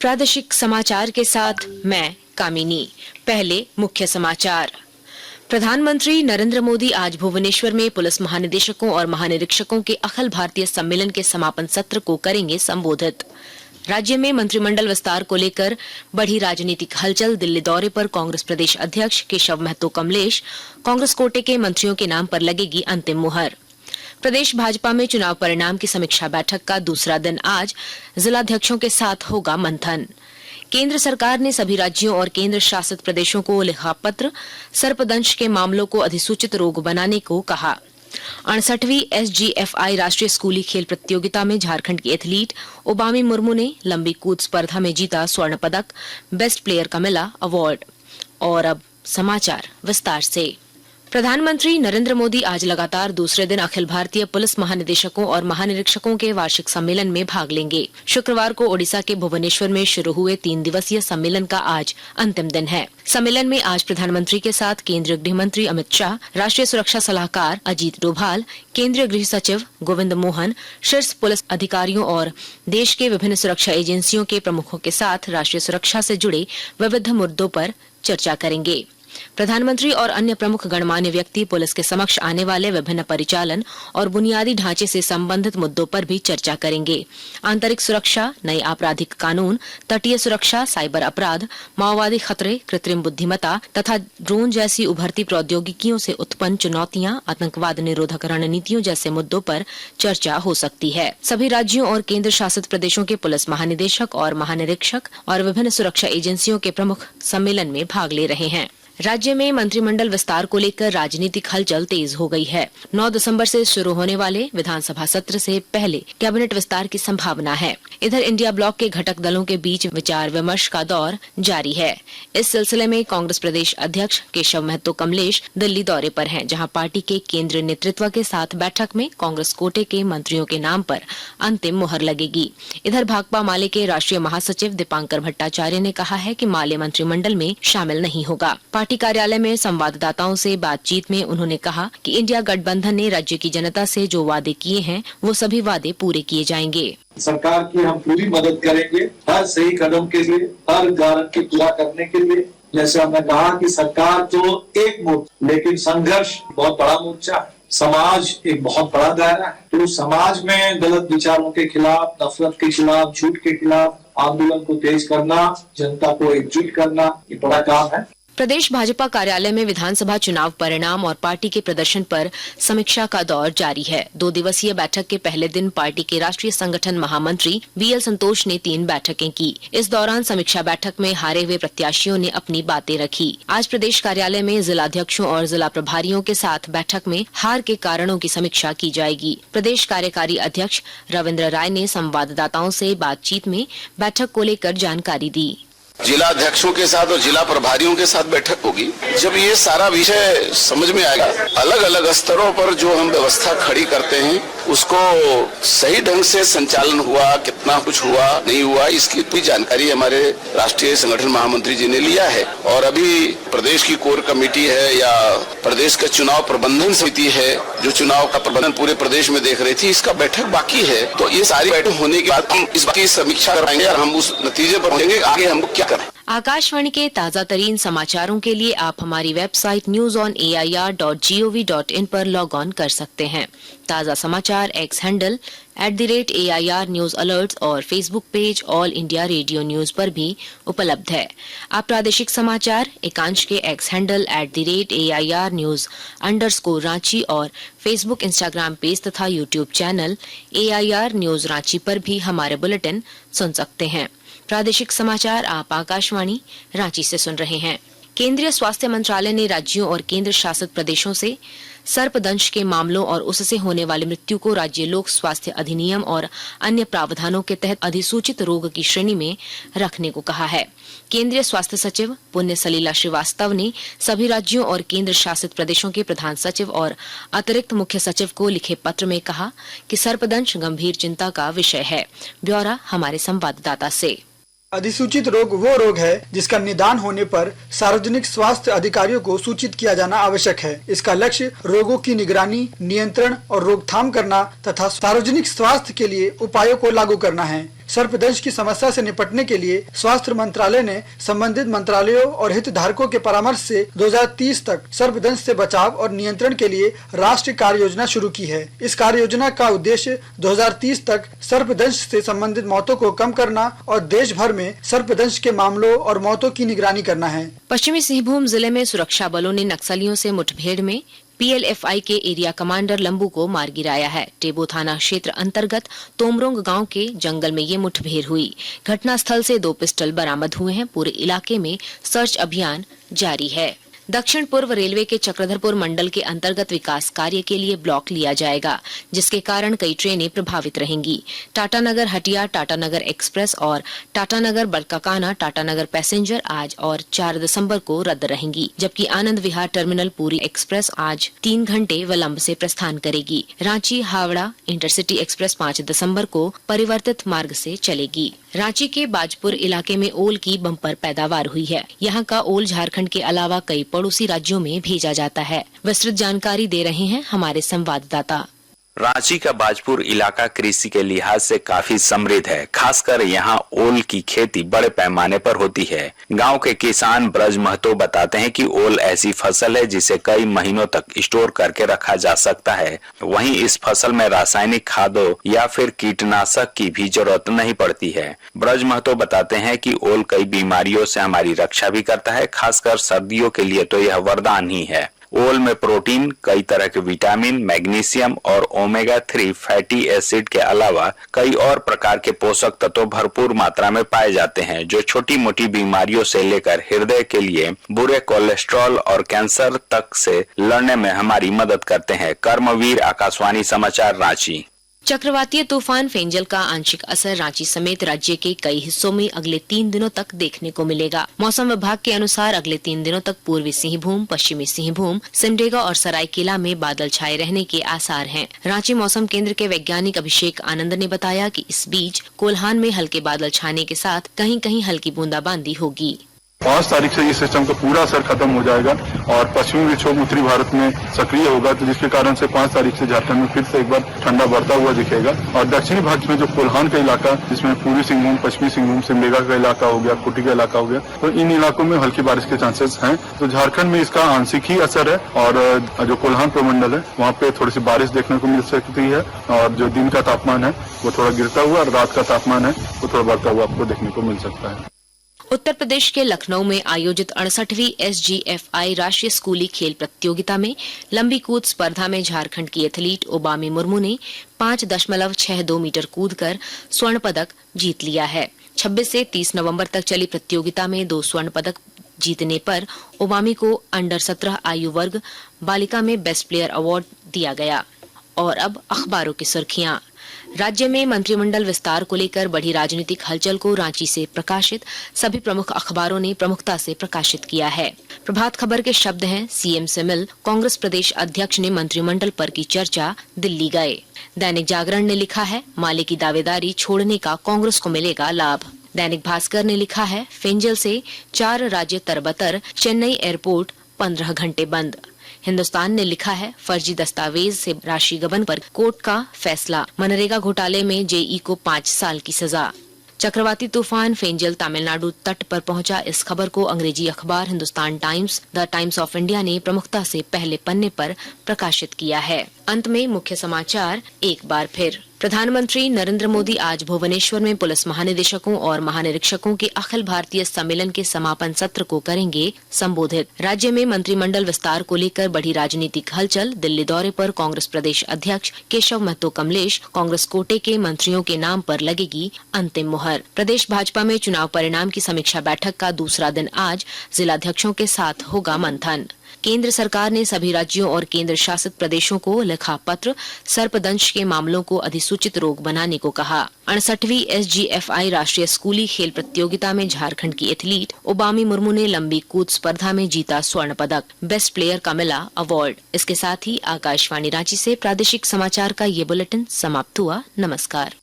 प्रादेशिक समाचार के साथ मैं कामिनी। पहले मुख्य समाचार। प्रधानमंत्री नरेंद्र मोदी आज भुवनेश्वर में पुलिस महानिदेशकों और महानिरीक्षकों के अखिल भारतीय सम्मेलन के समापन सत्र को करेंगे संबोधित। राज्य में मंत्रिमंडल विस्तार को लेकर बढ़ी राजनीतिक हलचल। दिल्ली दौरे पर कांग्रेस प्रदेश अध्यक्ष केशव महतो कमलेश। कांग्रेस कोटे के मंत्रियों के नाम पर लगेगी अंतिम मुहर। प्रदेश भाजपा में चुनाव परिणाम की समीक्षा बैठक का दूसरा दिन आज जिलाध्यक्षों के साथ होगा मंथन। केंद्र सरकार ने सभी राज्यों और केंद्र शासित प्रदेशों को लिखा पत्र, सर्पदंश के मामलों को अधिसूचित रोग बनाने को कहा। 68वीं SGFI राष्ट्रीय स्कूली खेल प्रतियोगिता में झारखंड की एथलीट ओबामी मुर्मू ने लंबी कूद स्पर्धा में जीता स्वर्ण पदक। बेस्ट प्लेयर का मिला अवार्ड। और अब समाचार विस्तार से। प्रधानमंत्री नरेंद्र मोदी आज लगातार दूसरे दिन अखिल भारतीय पुलिस महानिदेशकों और महानिरीक्षकों के वार्षिक सम्मेलन में भाग लेंगे। शुक्रवार को ओडिशा के भुवनेश्वर में शुरू हुए 3 दिवसीय सम्मेलन का आज अंतिम दिन है। सम्मेलन में आज प्रधानमंत्री के साथ केंद्रीय गृह मंत्री अमित शाह, राष्ट्रीय सुरक्षा सलाहकार अजीत डोभाल, केंद्रीय गृह सचिव गोविंद मोहन, शीर्ष पुलिस अधिकारियों और देश के विभिन्न सुरक्षा एजेंसियों के प्रमुखों के साथ राष्ट्रीय सुरक्षा से जुड़े विविध मुद्दों पर चर्चा करेंगे। प्रधानमंत्री और अन्य प्रमुख गणमान्य व्यक्ति पुलिस के समक्ष आने वाले विभिन्न परिचालन और बुनियादी ढांचे से संबंधित मुद्दों पर भी चर्चा करेंगे। आंतरिक सुरक्षा, नए आपराधिक कानून, तटीय सुरक्षा, साइबर अपराध, माओवादी खतरे, कृत्रिम बुद्धिमत्ता तथा ड्रोन जैसी उभरती प्रौद्योगिकियों से उत्पन्न चुनौतियां, आतंकवाद निरोधक रणनीतियों जैसे मुद्दों पर चर्चा हो सकती है। सभी राज्यों और केंद्र शासित प्रदेशों के पुलिस महानिदेशक और महानिरीक्षक और विभिन्न सुरक्षा एजेंसियों के प्रमुख सम्मेलन में भाग ले रहे हैं। राज्य में मंत्रिमंडल विस्तार को लेकर राजनीतिक हलचल तेज हो गई है। 9 दिसंबर से शुरू होने वाले विधानसभा सत्र से पहले कैबिनेट विस्तार की संभावना है। इधर इंडिया ब्लॉक के घटक दलों के बीच विचार विमर्श का दौर जारी है। इस सिलसिले में कांग्रेस प्रदेश अध्यक्ष केशव महतो कमलेश दिल्ली दौरे पर हैं, जहां पार्टी के केंद्रीय नेतृत्व के साथ बैठक में कांग्रेस कोटे के मंत्रियों के नाम पर अंतिम मुहर लगेगी। इधर भाकपा माले के राष्ट्रीय महासचिव दीपांकर भट्टाचार्य ने कहा है कि माले मंत्रिमंडल में शामिल नहीं होगा। पार्टी कार्यालय में संवाददाताओं से बातचीत में उन्होंने कहा कि इंडिया गठबंधन ने राज्य की जनता से जो वादे किए हैं वो सभी वादे पूरे किए जाएंगे। सरकार की हम पूरी मदद करेंगे हर सही कदम के लिए, हर गारंटी पूरा करने के लिए। जैसे हमने कहा कि सरकार तो एक मोर्चा, लेकिन संघर्ष बहुत बड़ा मोर्चा है। समाज एक बहुत बड़ा दायरा है। तो समाज में गलत विचारों के खिलाफ, नफरत के खिलाफ, झूठ के खिलाफ आंदोलन को तेज करना, जनता को एकजुट करना, ये बड़ा काम है। प्रदेश भाजपा कार्यालय में विधानसभा चुनाव परिणाम और पार्टी के प्रदर्शन पर समीक्षा का दौर जारी है। 2 दिवसीय बैठक के पहले दिन पार्टी के राष्ट्रीय संगठन महामंत्री VL संतोष ने 3 बैठकें की। इस दौरान समीक्षा बैठक में हारे हुए प्रत्याशियों ने अपनी बातें रखी। आज प्रदेश कार्यालय में जिलाध्यक्षों और जिला प्रभारियों के साथ बैठक में हार के कारणों की समीक्षा की जाएगी। प्रदेश कार्यकारी अध्यक्ष रविंद्र राय ने संवाददाताओं से बातचीत में बैठक को लेकर जानकारी दी। जिला अध्यक्षों के साथ और जिला प्रभारियों के साथ बैठक होगी। जब ये सारा विषय समझ में आएगा, अलग अलग स्तरों पर जो हम व्यवस्था खड़ी करते हैं उसको सही ढंग से संचालन हुआ, कितना कुछ हुआ नहीं हुआ, इसकी पूरी जानकारी हमारे राष्ट्रीय संगठन महामंत्री जी ने लिया है। और अभी प्रदेश की कोर कमेटी है या प्रदेश का चुनाव प्रबंधन समिति है जो चुनाव का प्रबंधन पूरे प्रदेश में देख रही थी, इसका बैठक बाकी है। तो ये सारी बैठक होने के बाद हम इस बात की समीक्षा कराएंगे और हम उस नतीजे पर पहुंचेंगे आगे हमको क्या करें। आकाशवाणी के ताजा तरीन समाचारों के लिए आप हमारी वेबसाइट newsonair.gov.in पर लॉग ऑन कर सकते हैं। ताजा समाचार X handle @AIR news alerts और Facebook page All India Radio news पर भी उपलब्ध है। आप प्रादेशिक समाचार एकांश के X handle @AIR news _Ranchi और फेसबुक, इंस्टाग्राम पेज तथा YouTube channel AIR news Ranchi पर भी हमारे बुलेटिन सुन सकते हैं। प्रादेशिक समाचार आप आकाशवाणी रांची से सुन रहे हैं। केंद्रीय स्वास्थ्य मंत्रालय ने राज्यों और केंद्र शासित प्रदेशों से सर्पदंश के मामलों और उससे होने वाली मृत्यु को राज्य लोक स्वास्थ्य अधिनियम और अन्य प्रावधानों के तहत अधिसूचित रोग की श्रेणी में रखने को कहा है। केंद्रीय स्वास्थ्य सचिव पुण्य सलीला श्रीवास्तव ने सभी राज्यों और केंद्र शासित प्रदेशों के प्रधान सचिव और अतिरिक्त मुख्य सचिव को लिखे पत्र में कहा कि सर्पदंश गंभीर चिंता का विषय है। ब्यौरा हमारे संवाददाता से। अधिसूचित रोग वो रोग है जिसका निदान होने पर सार्वजनिक स्वास्थ्य अधिकारियों को सूचित किया जाना आवश्यक है। इसका लक्ष्य रोगों की निगरानी, नियंत्रण और रोकथाम करना तथा सार्वजनिक स्वास्थ्य के लिए उपायों को लागू करना है। सर्पदंश की समस्या से निपटने के लिए स्वास्थ्य मंत्रालय ने संबंधित मंत्रालयों और हितधारकों के परामर्श से 2030 तक सर्पदंश से बचाव और नियंत्रण के लिए राष्ट्रीय कार्य योजना शुरू की है। इस कार्य योजना का उद्देश्य 2030 तक सर्पदंश से संबंधित मौतों को कम करना और देश भर में सर्पदंश के मामलों और मौतों की निगरानी करना है। पश्चिमी सिंहभूम जिले में सुरक्षा बलों ने नक्सलियों से मुठभेड़ में PLFI के एरिया कमांडर लंबू को मार गिराया है। टेबो थाना क्षेत्र अंतर्गत तोमरोंग गांव के जंगल में ये मुठभेड़ हुई। घटनास्थल से 2 पिस्टल बरामद हुए हैं। पूरे इलाके में सर्च अभियान जारी है। दक्षिण पूर्व रेलवे के चक्रधरपुर मंडल के अंतर्गत विकास कार्य के लिए ब्लॉक लिया जाएगा, जिसके कारण कई ट्रेनें प्रभावित रहेंगी। टाटानगर हटिया टाटानगर एक्सप्रेस और टाटानगर बरकाकाना टाटानगर पैसेंजर आज और 4 दिसंबर को रद्द रहेंगी, जबकि आनंद विहार टर्मिनल पूरी एक्सप्रेस आज 3 घंटे विलंब से प्रस्थान करेगी। रांची हावड़ा इंटरसिटी एक्सप्रेस 5 दिसंबर को परिवर्तित मार्ग से चलेगी। रांची के बाजपुर इलाके में ओल की बम्पर पैदावार हुई है। यहाँ का ओल झारखंड के अलावा कई पड़ोसी राज्यों में भेजा जाता है। विस्तृत जानकारी दे रहे हैं हमारे संवाददाता। रांची का बाजपुर इलाका कृषि के लिहाज से काफी समृद्ध है। खासकर यहाँ ओल की खेती बड़े पैमाने पर होती है। गांव के किसान ब्रज महतो बताते हैं कि ओल ऐसी फसल है जिसे कई महीनों तक स्टोर करके रखा जा सकता है। वहीं इस फसल में रासायनिक खादों या फिर कीटनाशक की भी जरूरत नहीं पड़ती है। ब्रज महतो बताते हैं कि ओल कई बीमारियों से हमारी रक्षा भी करता है। खासकर सर्दियों के लिए तो यह वरदान ही है। ओल में प्रोटीन, कई तरह के विटामिन, मैग्नीशियम और ओमेगा 3 फैटी एसिड के अलावा कई और प्रकार के पोषक तत्व भरपूर मात्रा में पाए जाते हैं, जो छोटी मोटी बीमारियों से लेकर हृदय के लिए बुरे कोलेस्ट्रॉल और कैंसर तक से लड़ने में हमारी मदद करते हैं। कर्मवीर, आकाशवाणी समाचार, रांची। चक्रवातीय तूफान फेंजल का आंशिक असर रांची समेत राज्य के कई हिस्सों में अगले 3 दिनों तक देखने को मिलेगा। मौसम विभाग के अनुसार अगले 3 दिनों तक पूर्वी सिंहभूम, पश्चिमी सिंहभूम, सिमडेगा और सरायकेला में बादल छाए रहने के आसार हैं। रांची मौसम केंद्र के वैज्ञानिक अभिषेक आनंद ने बताया कि इस बीच कोल्हान में हल्के बादल छाने के साथ कहीं कहीं हल्की बूंदाबांदी होगी। 5 तारीख से इस सिस्टम का पूरा असर खत्म हो जाएगा और पश्चिमी विक्षोभ उत्तरी भारत में सक्रिय होगा, तो जिसके कारण से 5 तारीख से झारखंड में फिर से एक बार ठंडा बढ़ता हुआ दिखेगा। और दक्षिणी भाग में जो कोल्हान का इलाका, जिसमें पूर्वी सिंहभूम, पश्चिमी सिंहभूम, सिमडेगा का इलाका हो गया, खूंटी का इलाका हो गया, तो इन इलाकों में हल्की बारिश के चांसेस हैं। तो झारखंड में इसका आंशिक ही असर है और जो कोल्हान प्रमंडल है वहाँ पे थोड़ी सी बारिश देखने को मिल सकती है। और जो दिन का तापमान है वो थोड़ा गिरता हुआ और रात का तापमान है वो थोड़ा बढ़ता हुआ आपको देखने को मिल सकता है। उत्तर प्रदेश के लखनऊ में आयोजित 68वीं SGFI राष्ट्रीय स्कूली खेल प्रतियोगिता में लंबी कूद स्पर्धा में झारखंड की एथलीट ओबामी मुर्मू ने 5.62 मीटर कूदकर स्वर्ण पदक जीत लिया है। 26 से 30 नवंबर तक चली प्रतियोगिता में 2 स्वर्ण पदक जीतने पर ओबामी को अंडर 17 आयु वर्ग बालिका में बेस्ट प्लेयर अवार्ड दिया गया। और अब अखबारों की सुर्खियां। राज्य में मंत्रिमंडल विस्तार को लेकर बढ़ी राजनीतिक हलचल को रांची से प्रकाशित सभी प्रमुख अखबारों ने प्रमुखता से प्रकाशित किया है। प्रभात खबर के शब्द हैं, सीएम से मिल कांग्रेस प्रदेश अध्यक्ष ने मंत्रिमंडल पर की चर्चा, दिल्ली गए। दैनिक जागरण ने लिखा है, माले की दावेदारी छोड़ने का कांग्रेस को मिलेगा लाभ। दैनिक भास्कर ने लिखा है, फेंजल से 4 राज्य तरबतर, चेन्नई एयरपोर्ट 15 घंटे बंद। हिंदुस्तान ने लिखा है, फर्जी दस्तावेज से राशि गबन पर कोर्ट का फैसला, मनरेगा घोटाले में जेई को 5 साल की सजा। चक्रवाती तूफान फेंजल तमिलनाडु तट पर पहुंचा, इस खबर को अंग्रेजी अखबार Hindustan times, the times of India ने प्रमुखता से पहले पन्ने पर प्रकाशित किया है। अंत में मुख्य समाचार एक बार फिर। प्रधानमंत्री नरेंद्र मोदी आज भुवनेश्वर में पुलिस महानिदेशकों और महानिरीक्षकों के अखिल भारतीय सम्मेलन के समापन सत्र को करेंगे संबोधित। राज्य में मंत्रिमंडल विस्तार को लेकर बढ़ी राजनीतिक हलचल, दिल्ली दौरे पर कांग्रेस प्रदेश अध्यक्ष केशव महतो कमलेश, कांग्रेस कोटे के मंत्रियों के नाम पर लगेगी अंतिम मुहर। प्रदेश भाजपा में चुनाव परिणाम की समीक्षा बैठक का दूसरा दिन आज जिलाध्यक्षों के साथ होगा मंथन। केंद्र सरकार ने सभी राज्यों और केंद्र शासित प्रदेशों को लिखा पत्र, सर्पदंश के मामलों को अधिसूचित रोग बनाने को कहा। 68वीं SGFI राष्ट्रीय स्कूली खेल प्रतियोगिता में झारखंड की एथलीट ओबामी मुर्मू ने लंबी कूद स्पर्धा में जीता स्वर्ण पदक, बेस्ट प्लेयर का मिला अवार्ड। इसके साथ ही आकाशवाणी रांची से प्रादेशिक समाचार का ये बुलेटिन समाप्त हुआ। नमस्कार।